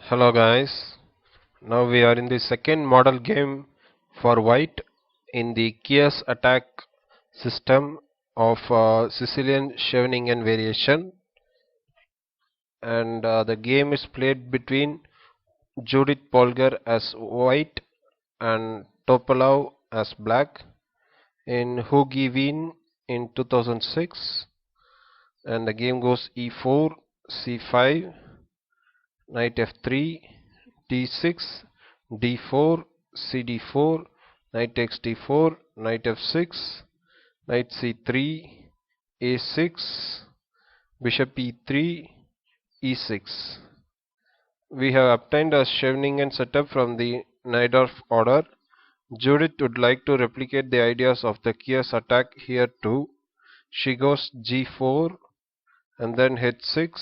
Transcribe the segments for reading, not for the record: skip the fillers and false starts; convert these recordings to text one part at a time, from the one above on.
Hello guys, now we are in the second model game for white in the Keres attack system of Sicilian Scheveningen variation, and the game is played between Judith Polgar as white and Topalov as black in Hugivin in 2006, and the game goes e4, c5, knight f3, d6, d4, cd4, knight takes d4, knight f6, knight c3, a6, bishop e3, e6. We have obtained a Scheveningen setup from the Najdorf order. Judith would like to replicate the ideas of the Keres attack here too. She goes g4 and then h6.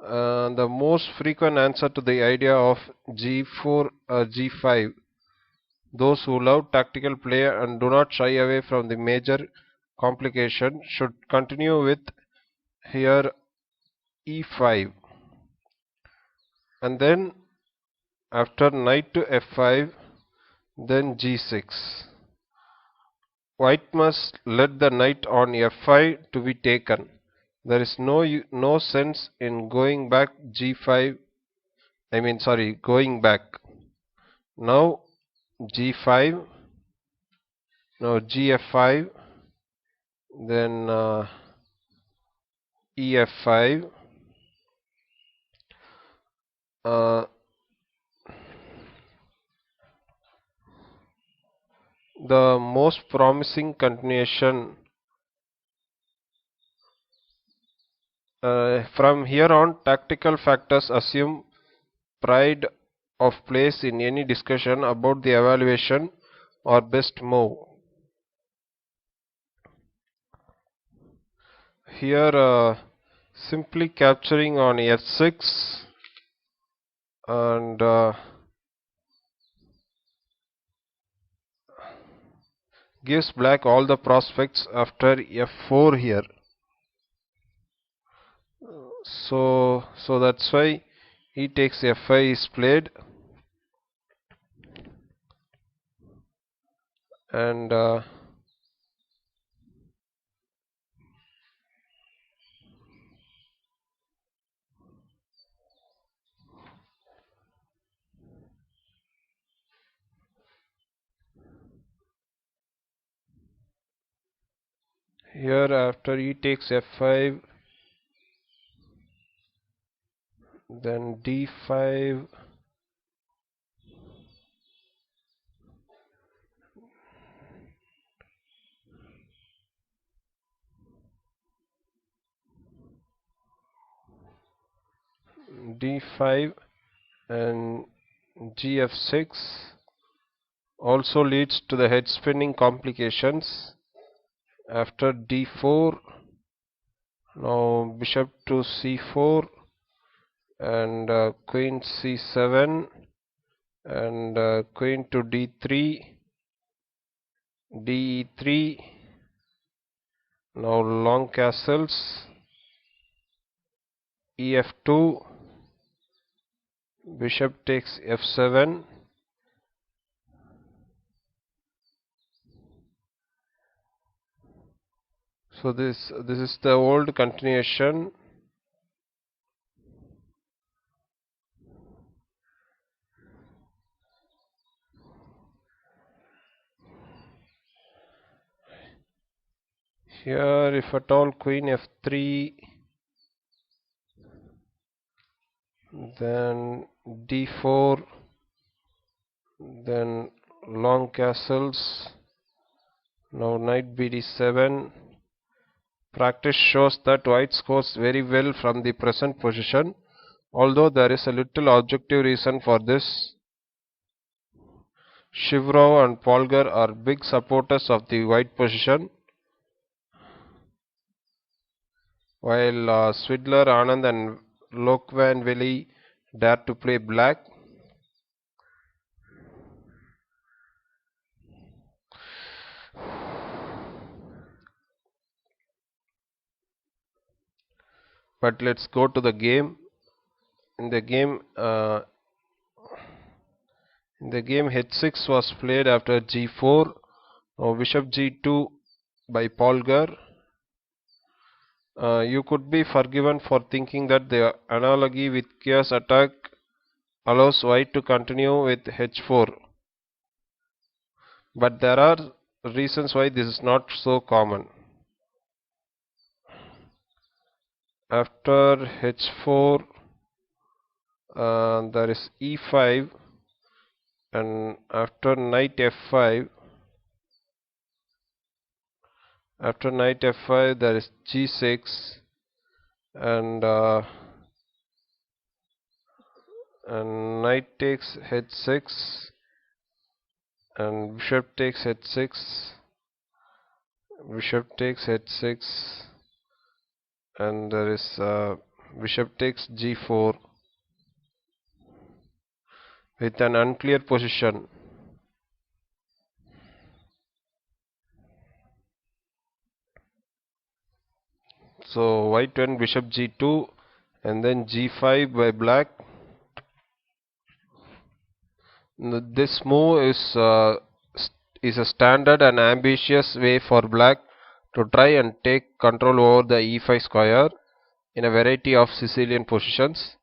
The most frequent answer to the idea of g4 or g5. Those who love tactical play and do not shy away from the major complication should continue with here e5, and then after knight to f5, then g6. White must let the knight on f5 to be taken. There is no sense in going back g5. Going back. Now g5, now gf5, then ef5. The most promising continuation. From here on, tactical factors assume pride of place in any discussion about the evaluation or best move. Here, simply capturing on f6 and gives black all the prospects after f4 here. So that's why he takes f5 is played, and here after he takes f5, then d5, d5 and gf6 also leads to the head spinning complications. After d4, now bishop to c4 and queen c7 and queen to d3, d3, now long castles, ef2, bishop takes f7, so this is the old continuation. Here if at all queen f3, then d4, then long castles, now knight bd7. Practice shows that white scores very well from the present position, although there is a little objective reason for this. Shivrov and Polgar are big supporters of the white position, while Swidler, Anand and Lokvanveli dare to play black. But let's go to the game. in the game h6 was played after g4. Now bishop g2 by Polgar. You could be forgiven for thinking that the analogy with Keres attack allows white to continue with h4, but there are reasons why this is not so common. After h4 there is e5, and after knight f5 there is g6, and knight takes h6 and bishop takes h6, and there is bishop takes g4 with an unclear position. So white went bishop g2 and then g5 by black. This move is a standard and ambitious way for black to try and take control over the e5 square in a variety of Sicilian positions.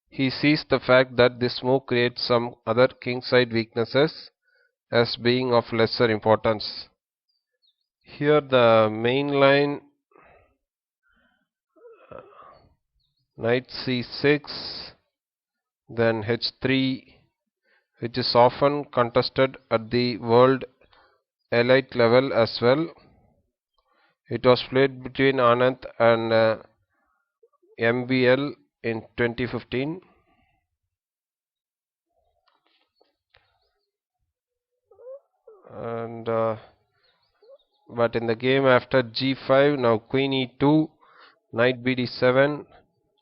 He sees the fact that this move creates some other kingside weaknesses as being of lesser importance. Here the main line, knight c6, then h3, which is often contested at the world elite level as well. It was played between Anand and MBL in 2015. And but in the game after g5, now queen e2, knight bd7,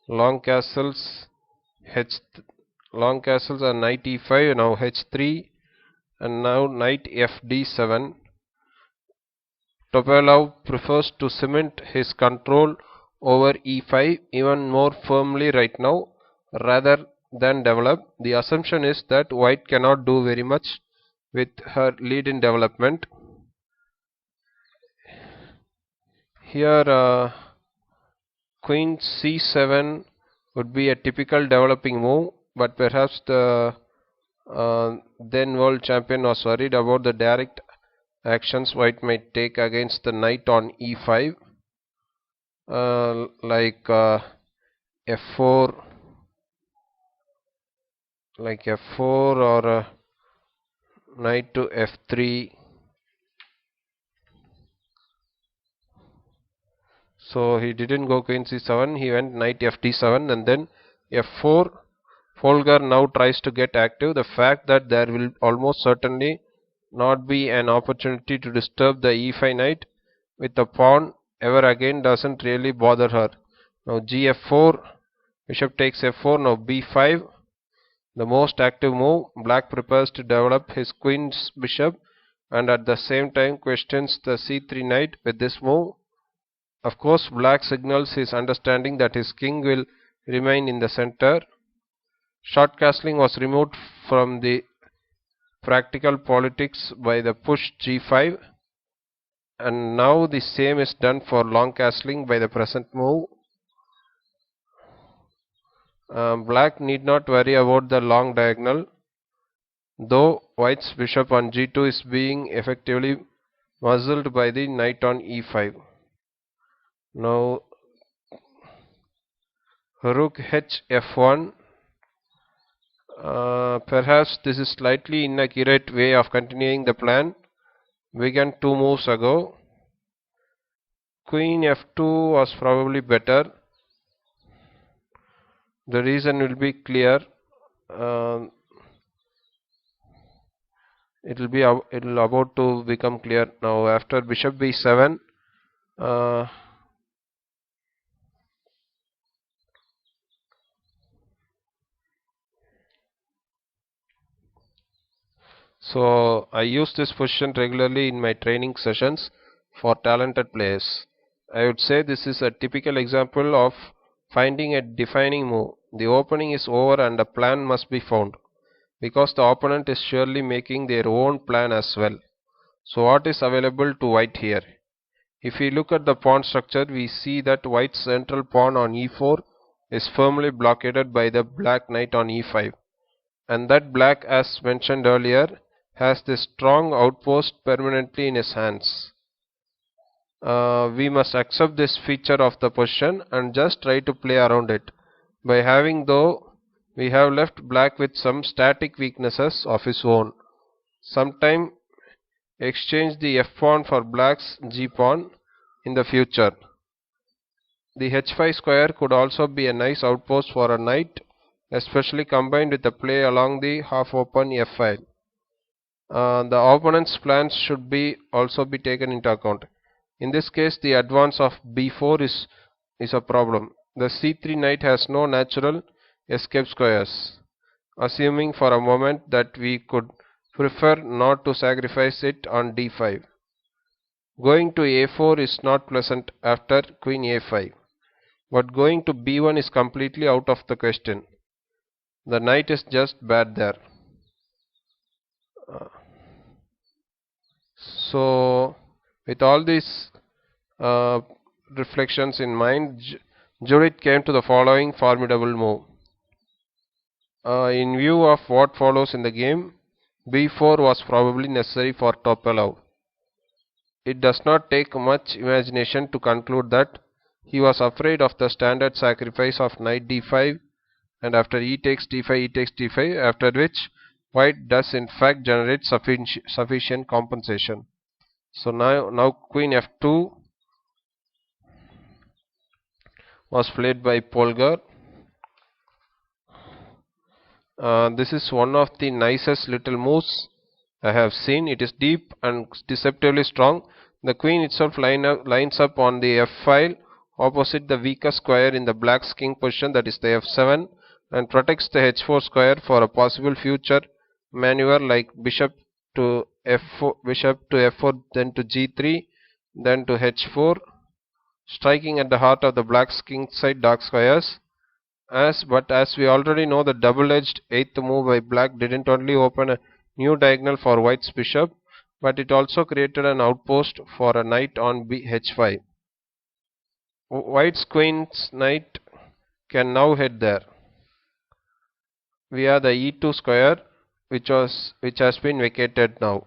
long castles and knight e5, now h3, and now knight fd7. Topalov prefers to cement his control over e5 even more firmly right now rather than develop. The assumption is that white cannot do very much with her lead in development. Here queen c7 would be a typical developing move, but perhaps the then world champion was worried about the direct actions white might take against the knight on e5, like f4 or knight to f3. So he didn't go queen c7, he went knight fd7 and then f4. Folger now tries to get active. The fact that there will almost certainly not be an opportunity to disturb the e5 knight with the pawn ever again doesn't really bother her. Now gf4, bishop takes f4, now b5, the most active move. Black prepares to develop his queen's bishop and at the same time questions the c3 knight with this move. Of course, black signals his understanding that his king will remain in the center. Short castling was removed from the practical politics by the push g5, and now the same is done for long castling by the present move. Black need not worry about the long diagonal, though white's bishop on g2 is being effectively muzzled by the knight on e5. Now rook h f1. Perhaps this is slightly inaccurate way of continuing the plan began 2 moves ago. Queen f2 was probably better. The reason will be clear. It will about to become clear now. After bishop b7, so I use this position regularly in my training sessions for talented players. I would say this is a typical example of finding a defining move. The opening is over and a plan must be found, because the opponent is surely making their own plan as well. So what is available to white here? If we look at the pawn structure, we see that white's central pawn on e4 is firmly blockaded by the black knight on e5, and that black, as mentioned earlier, has this strong outpost permanently in his hands. We must accept this feature of the position and just try to play around it. By having though, we have left black with some static weaknesses of his own. Sometime exchange the f pawn for black's g pawn in the future. The h5 square could also be a nice outpost for a knight, especially combined with the play along the half open f file. The opponent's plans should be also be taken into account. In this case, the advance of b4 is a problem. The c3 knight has no natural escape squares. Assuming for a moment that we could prefer not to sacrifice it on d5. Going to a4 is not pleasant after queen a5, but going to b1 is completely out of the question. The knight is just bad there. So, with all these uh, reflections in mind, Judith came to the following formidable move. In view of what follows in the game, b4 was probably necessary for Topalov. It does not take much imagination to conclude that he was afraid of the standard sacrifice of knight d5, and after e takes d5, e takes d5, after which white does in fact generate sufficient compensation. So now queen f2 was played by Polgar. This is one of the nicest little moves I have seen. It is deep and deceptively strong. The queen itself lines up on the f file opposite the weakest square in the black's king position, that is the f7, and protects the h4 square for a possible future maneuver like bishop to f4, then to g3, then to h4, striking at the heart of the black's king side dark squares. But as we already know, the double-edged eighth move by black didn't only open a new diagonal for white's bishop, but it also created an outpost for a knight on h5. White's queen's knight can now head there via the e2 square, which has been vacated now.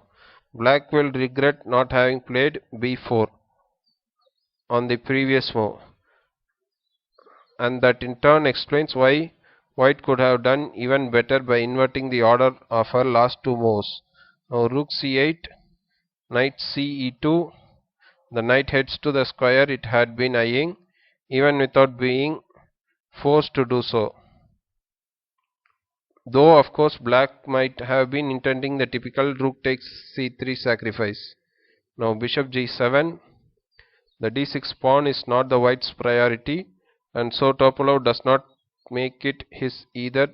Black will regret not having played b4 on the previous move, and that in turn explains why white could have done even better by inverting the order of her last two moves. Now rook c8, knight ce2, the knight heads to the square it had been eyeing, even without being forced to do so. Though of course black might have been intending the typical rook takes c3 sacrifice. Now bishop g7, the d6 pawn is not the white's priority, and so Topalov does not make it his either.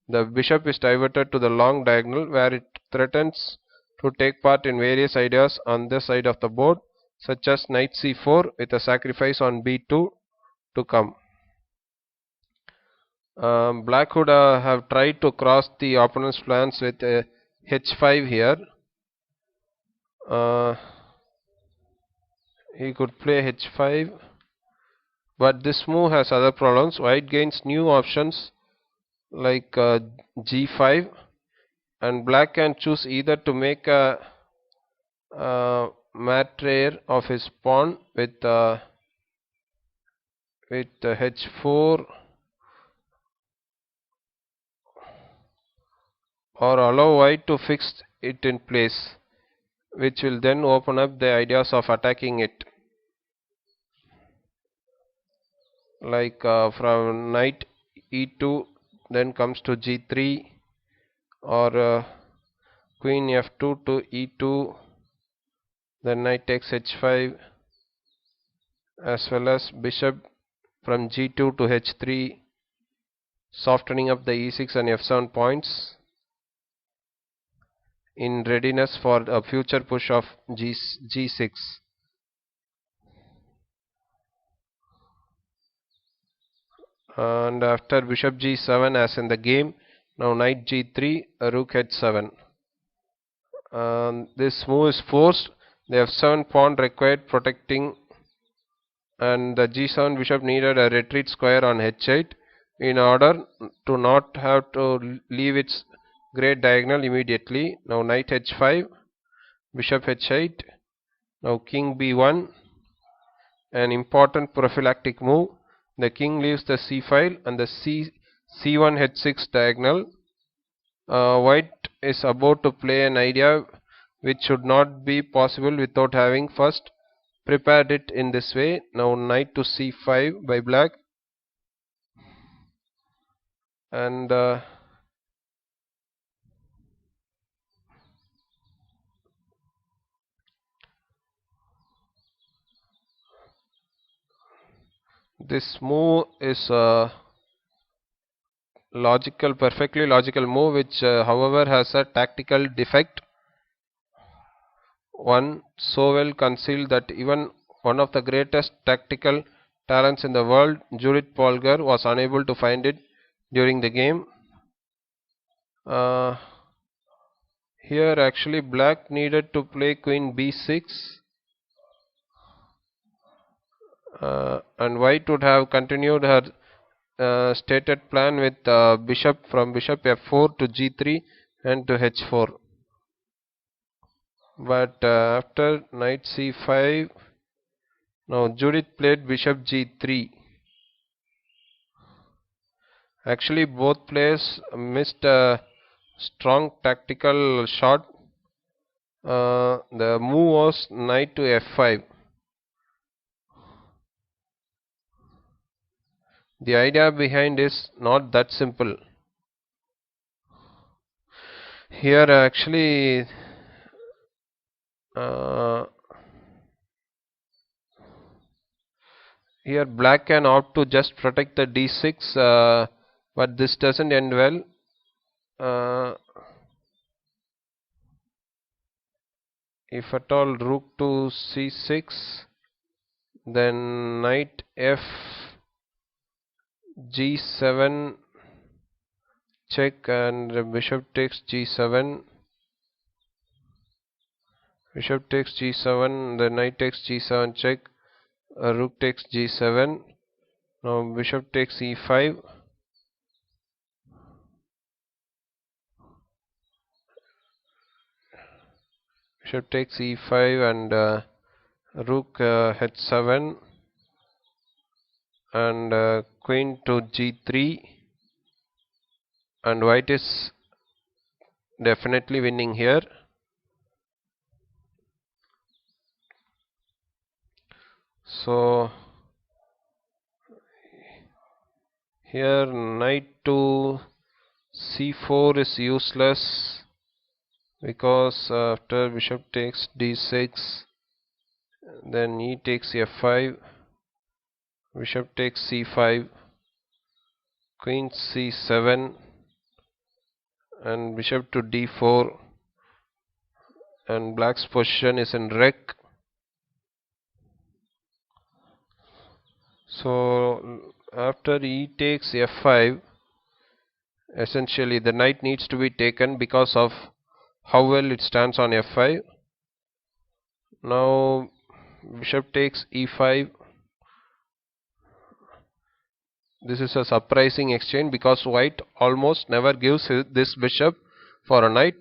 The bishop is diverted to the long diagonal where it threatens to take part in various ideas on this side of the board, such as knight c4 with a sacrifice on b2 to come. Black would have tried to cross the opponent's plans with h5 here. He could play h5, but this move has other problems. White gains new options like g5, and black can choose either to make a matrayer of his pawn with h4, or allow white to fix it in place, which will then open up the ideas of attacking it, like from knight e2 then comes to g3, or queen f2 to e2, then knight takes h5, as well as bishop from g2 to h3, softening up the e6 and f7 points in readiness for a future push of g6. And after bishop g7 as in the game, now knight g3, rook h7. This move is forced. The f7 pawn required protecting, and the g7 bishop needed a retreat square on h8 in order to not have to leave its great diagonal immediately. Now knight h5, bishop h8, now king b1, an important prophylactic move. The king leaves the c file and the c1 h6 diagonal. White is about to play an idea which should not be possible without having first prepared it in this way. Now knight to c5 by black, and this move is a perfectly logical move, which however has a tactical defect, one so well concealed that even one of the greatest tactical talents in the world, Judith Polgar, was unable to find it during the game. Uh, Here actually black needed to play queen b6, and white would have continued her stated plan with bishop f4 to g3 and to h4. But after knight c5, now Judith played bishop g3. Actually both players missed a strong tactical shot. The move was knight to f5. The idea behind is not that simple. Here actually here black can opt to just protect the d6, but this doesn't end well. If at all rook to c6, then knight f g7 check, and bishop takes g7, bishop takes g7, the knight takes g7 check, rook takes g7, now bishop takes e5, bishop takes e5, and rook h7, and queen to g3, and white is definitely winning here. So here knight to c4 is useless, because after bishop takes d6, then e takes f5, bishop takes c5, queen c7, and bishop to d4, and black's position is in wreck. So after e takes f5, essentially the knight needs to be taken because of how well it stands on f5. Now bishop takes e5. This is a surprising exchange, because white almost never gives this bishop for a knight.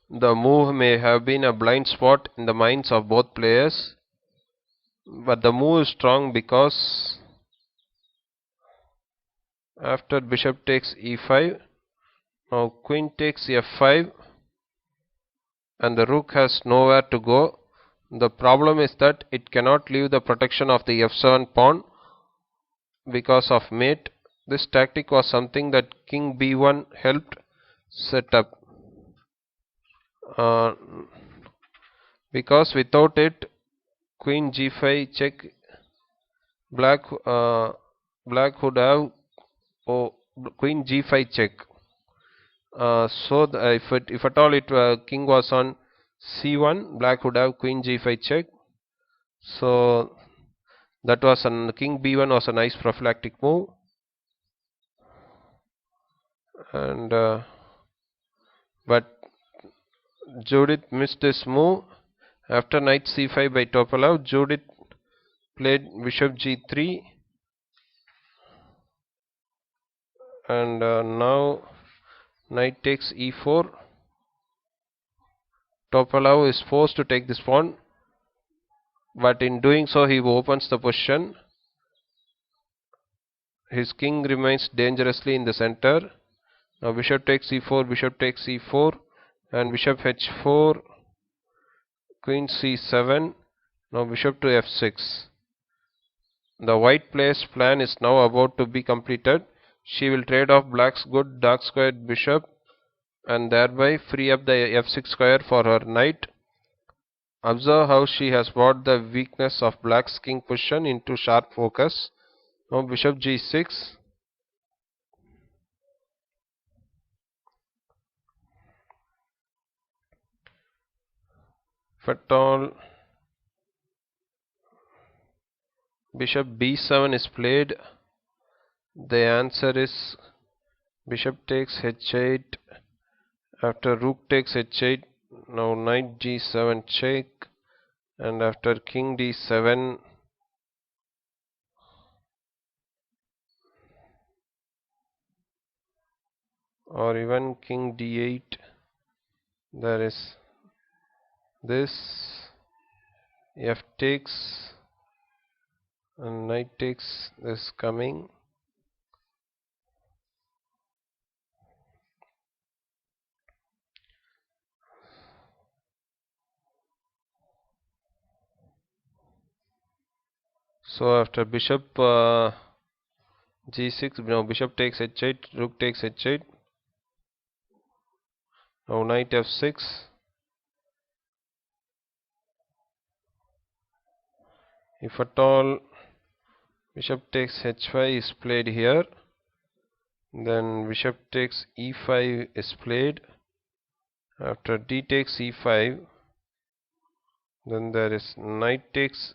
The move may have been a blind spot in the minds of both players, but the move is strong, because after bishop takes e5, now queen takes f5, and the rook has nowhere to go. The problem is that it cannot leave the protection of the f7 pawn because of mate. This tactic was something that king b1 helped set up, uh, because without it, queen g5 check, black black would have queen g5 check. So if at all king was on c1, black would have queen g5 check. So That was king b1 was a nice prophylactic move, and but Judith missed this move. After knight c5 by Topalov, Judith played bishop g3, and now knight takes e4. Topalov is forced to take this pawn, but in doing so he opens the position. His king remains dangerously in the center. Now bishop takes e4, bishop takes e4, and bishop h4, queen c7. Now bishop to f6. The white player's plan is now about to be completed. She will trade off black's good dark squared bishop and thereby free up the f6 square for her knight. Observe how she has brought the weakness of black's king position into sharp focus. Now bishop g6. If at all bishop b7 is played, the answer is bishop takes h8. After rook takes h8, now knight g7 check, and after king d7, or even king d8, there is this, f takes, and knight takes this coming. So after bishop g6, now bishop takes h8, rook takes h8. Now knight f6. If at all bishop takes h5 is played here, then bishop takes e5 is played. After d takes e5, then there is knight takes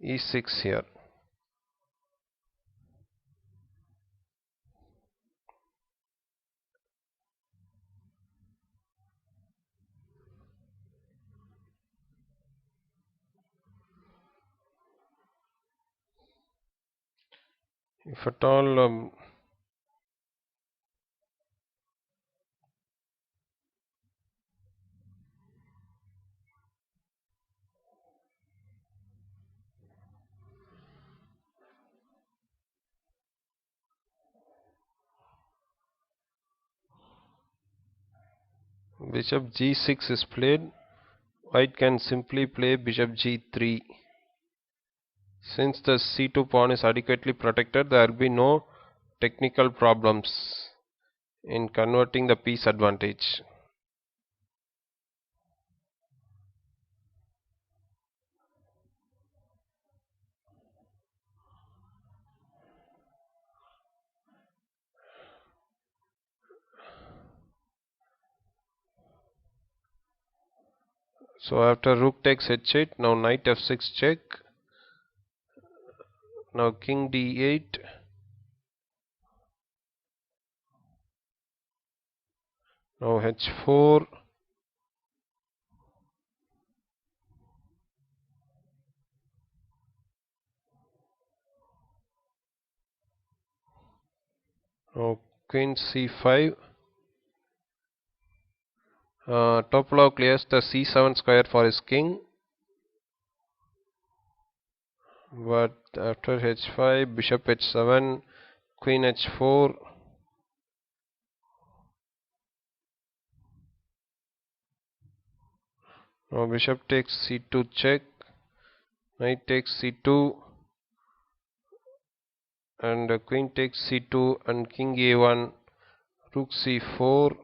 e6 here. If at all bishop g6 is played, white can simply play bishop g3. Since the c2 pawn is adequately protected, there will be no technical problems in converting the piece advantage. So after rook takes h8, now knight f6 check. Now king d8. Now h4. Now queen c5. Topalov clears the c7 square for his king. But after h5, bishop h7, queen h4. Now bishop takes c2 check. Knight takes c2. And queen takes c2 and king a1. Rook c4.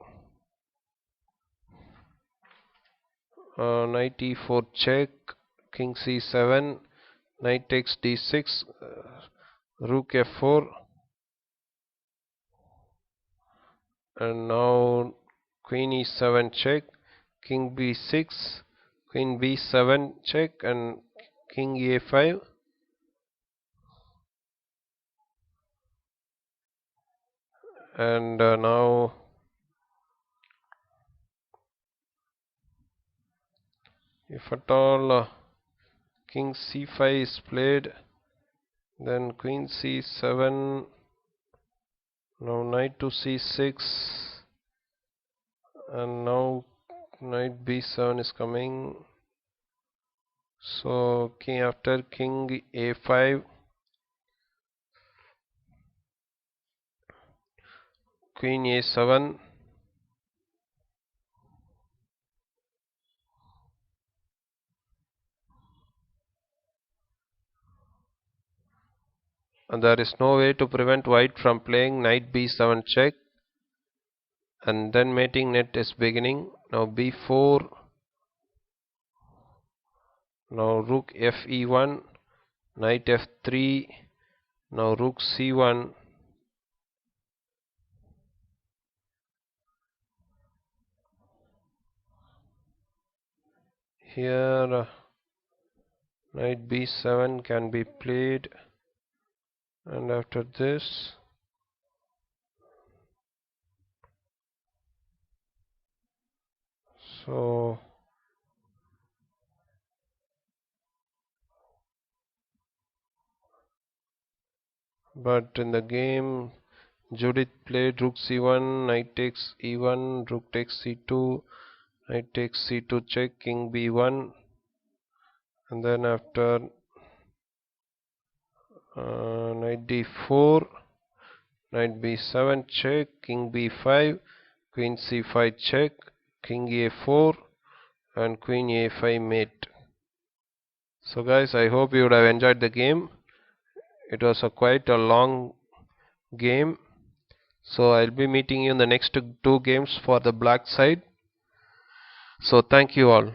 Knight e4 check. King c7. Knight takes d6. Rook f4. And now queen e7 check, king b6, queen b7 check, and king a5. And now if at all king c5 is played, then queen c7, now knight to c6, and now knight b7 is coming. So king after king a5, queen a7, and there is no way to prevent white from playing knight b7 check, and then mating net is beginning. Now b4, now rook fe1, knight f3, now rook c1, here knight b7 can be played, and after this so but in the game Judith played rook c1, knight takes e1, rook takes c2, knight takes c2 check, king b1, and then after knight d4, knight b7 check, king b5, queen c5 check, king a4, and queen a5 mate. So guys, I hope you would have enjoyed the game. It was quite a long game. So I'll be meeting you in the next two games for the black side. So thank you all.